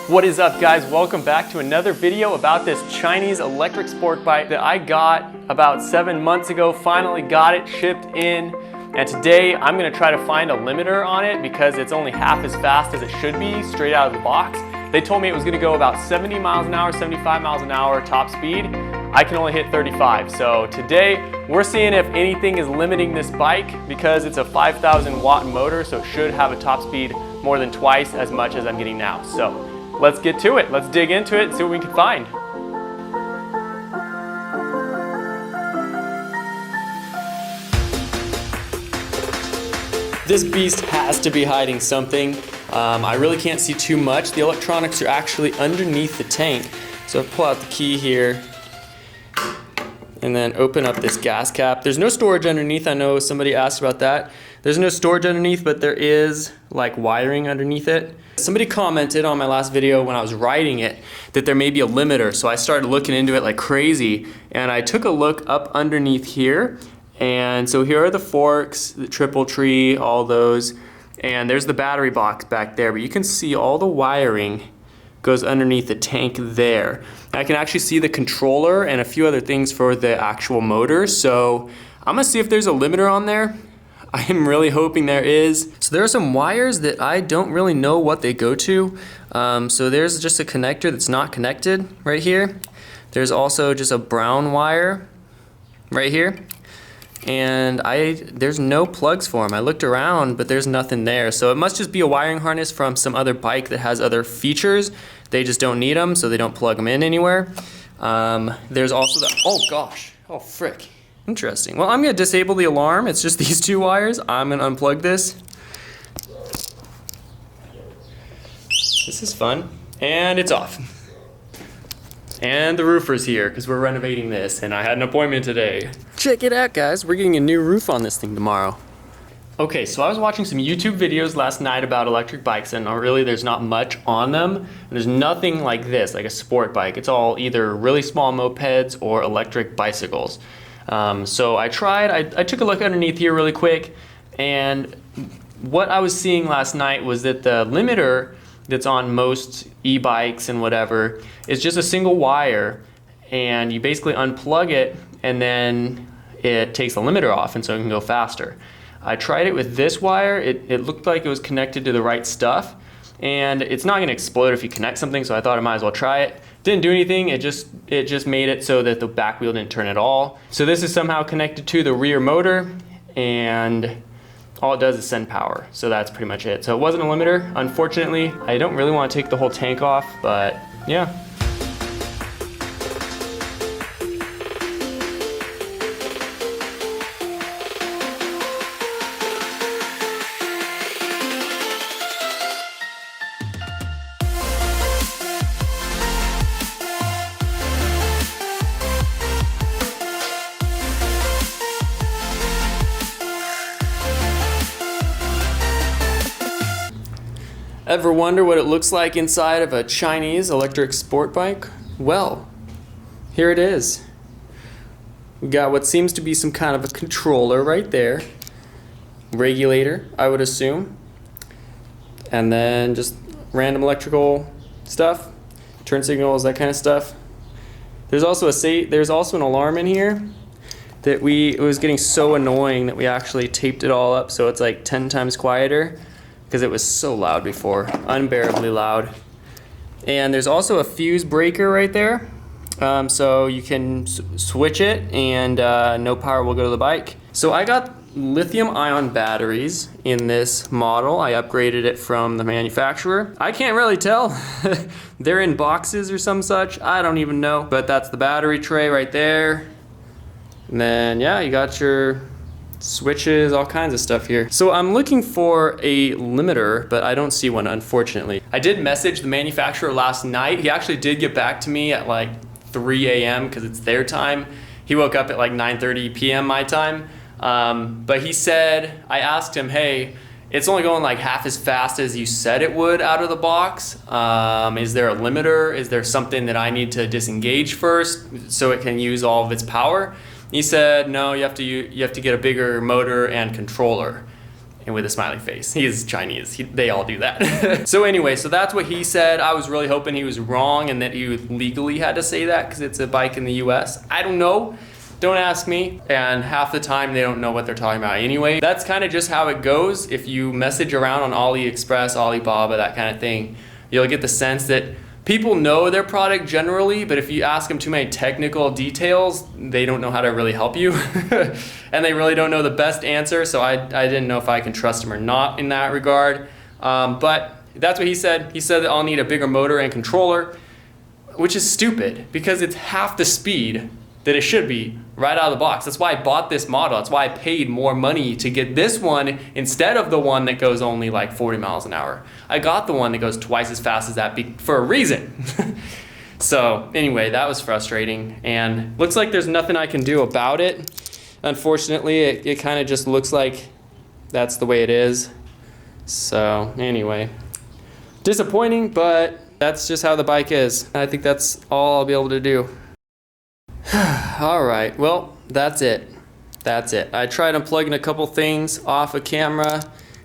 What is up, guys? Welcome back to another video about this Chinese electric sport bike that I got about 7 months ago. Finally got it shipped in, and today I'm gonna try to find a limiter on it because it's only half as fast as it should be straight out of the box. They told me it was gonna go about 70 miles an hour, 75 miles an hour top speed. I can only hit 35. So today we're seeing if anything is limiting this bike because it's a 5,000 watt motor, so it should have a top speed more than twice as much as I'm getting now. So let's get to it. Let's dig into it and see what we can find. This beast has to be hiding something. I really can't see too much. The electronics are actually underneath the tank. So I'll pull out the key here and then open up this gas cap. There's no storage underneath. I know somebody asked about that. There's no storage underneath, but there is like wiring underneath it. Somebody commented on my last video when I was riding it that there may be a limiter, so I started looking into it like crazy, and I took a look up underneath here, and so here are the forks, the triple tree, all those, and there's the battery box back there, but you can see all the wiring goes underneath the tank there. I can actually see the controller and a few other things for the actual motor, so I'm gonna see if there's a limiter on there. I am really hoping there is. So there are some wires that I don't really know what they go to. So there's just a connector that's not connected right here. There's also just a brown wire right here. And there's no plugs for them. I looked around, but there's nothing there. So it must just be a wiring harness from some other bike that has other features. They just don't need them, so they don't plug them in anywhere. There's also the, oh gosh, oh frick. Interesting. Well, I'm gonna disable the alarm. It's just these two wires. I'm gonna unplug this. This is fun. And it's off. And the roofer's here because we're renovating this and I had an appointment today. Check it out, guys. We're getting a new roof on this thing tomorrow. Okay, so I was watching some YouTube videos last night about electric bikes, and really there's not much on them. And there's nothing like this, like a sport bike. It's all either really small mopeds or electric bicycles. So I tried, I took a look underneath here really quick, and what I was seeing last night was that the limiter that's on most e-bikes and whatever is just a single wire, and you basically unplug it and then it takes the limiter off, and so it can go faster. I tried it with this wire. It looked like it was connected to the right stuff, and it's not gonna explode if you connect something, so I thought I might as well try it. Didn't do anything, it just made it so that the back wheel didn't turn at all. So this is somehow connected to the rear motor, and all it does is send power. So that's pretty much it. So it wasn't a limiter, unfortunately. I don't really want to take the whole tank off, but yeah. Ever wonder what it looks like inside of a Chinese electric sport bike? Well, here it is. We got what seems to be some kind of a controller right there. Regulator, I would assume. And then just random electrical stuff. Turn signals, that kind of stuff. There's also an alarm in here that it was getting so annoying that we actually taped it all up so it's like 10 times quieter, because it was so loud before, unbearably loud. And there's also a fuse breaker right there, so you can switch it and no power will go to the bike. So I got lithium-ion batteries in this model. I upgraded it from the manufacturer. I can't really tell. They're in boxes or some such, I don't even know. But that's the battery tray right there. And then yeah, you got your switches, all kinds of stuff here. So I'm looking for a limiter, but I don't see one, unfortunately. I did message the manufacturer last night. He actually did get back to me at like 3 a.m. because it's their time. He woke up at like 9:30 p.m. my time. But he said, I asked him, hey, it's only going like half as fast as you said it would out of the box. Is there a limiter? Is there something that I need to disengage first so it can use all of its power? He said, no, you have to get a bigger motor and controller. and with a smiley face. He is Chinese. They all do that. So anyway, so that's what he said. I was really hoping he was wrong and that he legally had to say that because it's a bike in the US. I don't know. Don't ask me. And half the time they don't know what they're talking about anyway. That's kind of just how it goes. If you message around on AliExpress, Alibaba, that kind of thing, you'll get the sense that people know their product generally, but if you ask them too many technical details, they don't know how to really help you. And they really don't know the best answer, so I didn't know if I can trust them or not in that regard. But that's what he said. He said that I'll need a bigger motor and controller, which is stupid because it's half the speed that it should be right out of the box. That's why I bought this model. That's why I paid more money to get this one instead of the one that goes only like 40 miles an hour. I got the one that goes twice as fast as that for a reason. So anyway, that was frustrating and looks like there's nothing I can do about it. Unfortunately, it kind of just looks like that's the way it is. So anyway, disappointing, but that's just how the bike is. I think that's all I'll be able to do. All right, well, that's it. I tried unplugging a couple things off of camera.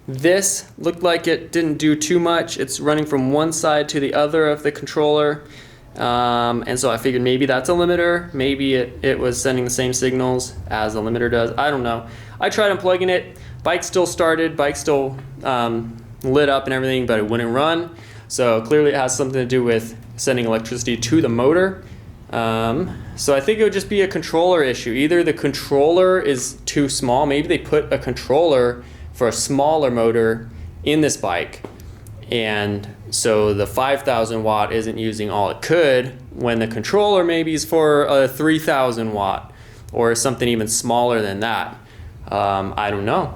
This looked like it didn't do too much. It's running from one side to the other of the controller. And so I figured maybe that's a limiter. Maybe it was sending the same signals as the limiter does. I don't know. I tried unplugging it. Bike still started. Bike still lit up and everything, but it wouldn't run. So clearly it has something to do with sending electricity to the motor. So I think it would just be a controller issue. Either the controller is too small. Maybe they put a controller for a smaller motor in this bike. And so the 5,000 watt isn't using all it could when the controller maybe is for a 3,000 watt or something even smaller than that. I don't know.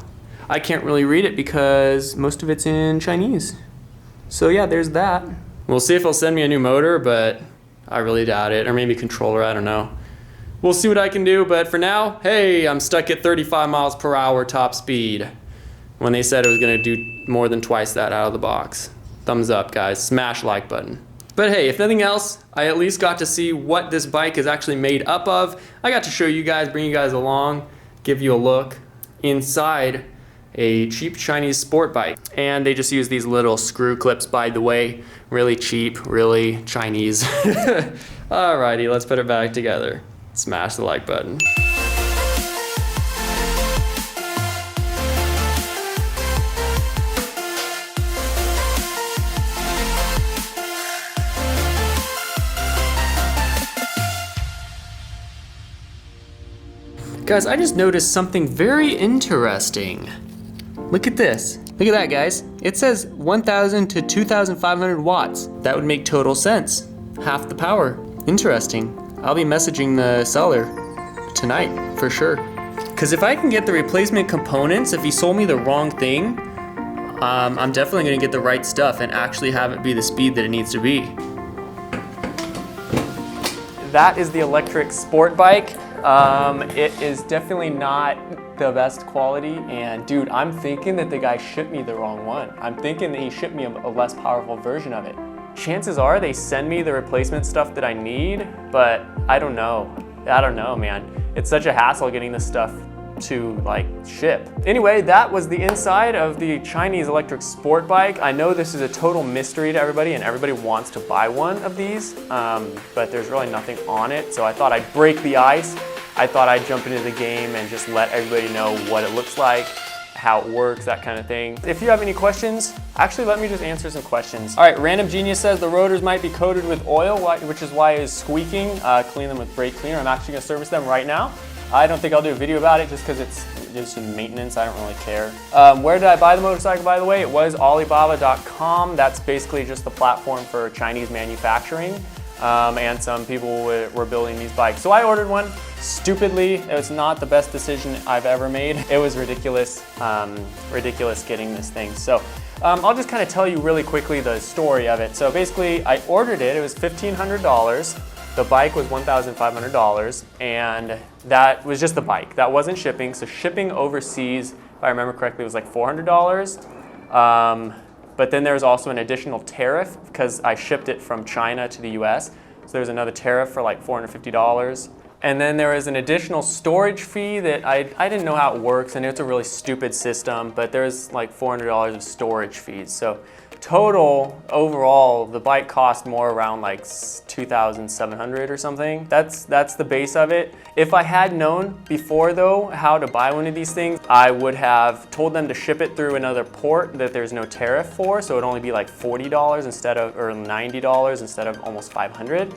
I can't really read it because most of it's in Chinese. So yeah, there's that. We'll see if it'll send me a new motor, but I really doubt it. Or maybe controller, I don't know. We'll see what I can do, but for now, hey, I'm stuck at 35 miles per hour top speed when they said it was gonna do more than twice that out of the box. Thumbs up, guys. Smash like button. But hey, if nothing else, I at least got to see what this bike is actually made up of. I got to show you guys, bring you guys along, give you a look inside a cheap Chinese sport bike. And they just use these little screw clips, by the way. Really cheap, really Chinese. Alrighty, let's put it back together. Smash the like button. Guys, I just noticed something very interesting. Look at this. Look at that, guys. It says 1,000 to 2,500 watts. That would make total sense. Half the power. Interesting. I'll be messaging the seller tonight for sure. Because if I can get the replacement components, if he sold me the wrong thing, I'm definitely gonna get the right stuff and actually have it be the speed that it needs to be. That is the electric sport bike. It is definitely not the best quality, and dude, I'm thinking that the guy shipped me the wrong one. I'm thinking that he shipped me a less powerful version of it. Chances are they send me the replacement stuff that I need, but I don't know. I don't know, man. It's such a hassle getting this stuff to like ship. Anyway, that was the inside of the Chinese electric sport bike. I know this is a total mystery to everybody and everybody wants to buy one of these, but there's really nothing on it. So I thought I'd break the ice. I thought I'd jump into the game and just let everybody know what it looks like, how it works, that kind of thing. If you have any questions, actually let me just answer some questions. All right, Random Genius says the rotors might be coated with oil, which is why it's squeaking. Clean them with brake cleaner. I'm actually gonna service them right now. I don't think I'll do a video about it just because it's just maintenance. I don't really care. Where did I buy the motorcycle, by the way? It was Alibaba.com. That's basically just the platform for Chinese manufacturing. And some people were building these bikes. So I ordered one. Stupidly, it was not the best decision I've ever made. It was ridiculous, ridiculous getting this thing. So I'll just kind of tell you really quickly the story of it. So basically, I ordered it. It was $1,500. The bike was $1,500, and that was just the bike. That wasn't shipping. So shipping overseas, if I remember correctly, was like $400. But then there was also an additional tariff because I shipped it from China to the US. So there was another tariff for like $450. And then there is an additional storage fee that I didn't know how it works, and it's a really stupid system, but there's like $400 of storage fees. So total, overall, the bike cost more around like $2,700 or something. That's the base of it. If I had known before though how to buy one of these things, I would have told them to ship it through another port that there's no tariff for, so it'd only be like $40 instead of, or $90 instead of almost $500.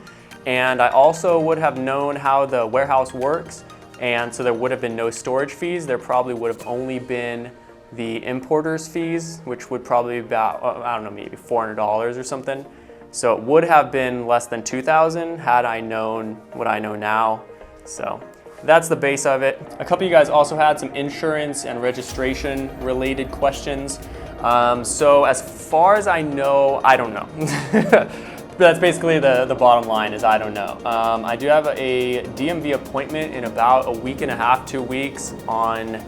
And I also would have known how the warehouse works, and so there would have been no storage fees. There probably would have only been the importer's fees, which would probably be about, I don't know, maybe $400 or something. So it would have been less than $2,000 had I known what I know now. So that's the base of it. A couple of you guys also had some insurance and registration related questions. So as far as I know, I don't know. That's basically the bottom line, is I don't know. I do have a DMV appointment in about a week and a half, 2 weeks on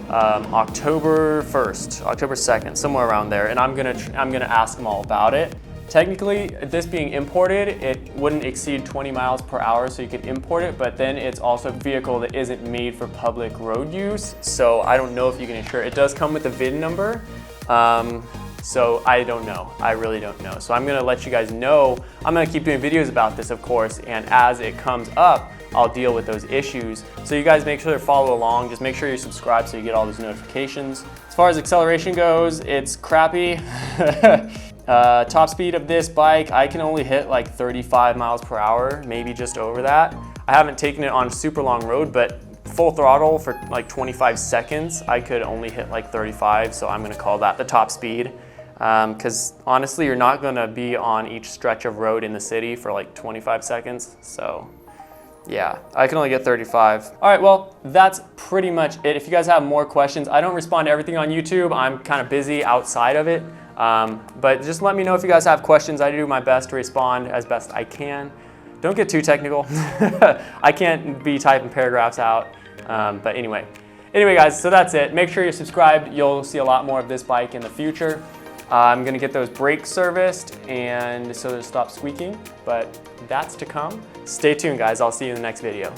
October 1st, October 2nd, somewhere around there, and I'm gonna ask them all about it. Technically, this being imported, it wouldn't exceed 20 miles per hour, so you could import it, but then it's also a vehicle that isn't made for public road use, so I don't know if you can insure it. It does come with a VIN number, so I don't know. I really don't know. So I'm gonna let you guys know. I'm gonna keep doing videos about this, of course, and as it comes up, I'll deal with those issues. So you guys make sure to follow along. Just make sure you're subscribed so you get all those notifications. As far as acceleration goes, it's crappy. Top speed of this bike, I can only hit like 35 miles per hour, maybe just over that. I haven't taken it on a super long road, but full throttle for like 25 seconds, I could only hit like 35, so I'm gonna call that the top speed. Because honestly, you're not gonna be on each stretch of road in the city for like 25 seconds, so yeah, I can only get 35. All right, well, that's pretty much it. If you guys have more questions, I don't respond to everything on YouTube. I'm kind of busy outside of it, but just let me know if you guys have questions. I do my best to respond as best I can. Don't get too technical. I can't be typing paragraphs out, but anyway, guys, so that's it. Make sure you're subscribed. You'll see a lot more of this bike in the future. I'm gonna get those brakes serviced and so they'll stop squeaking, but that's to come. Stay tuned, guys. I'll see you in the next video.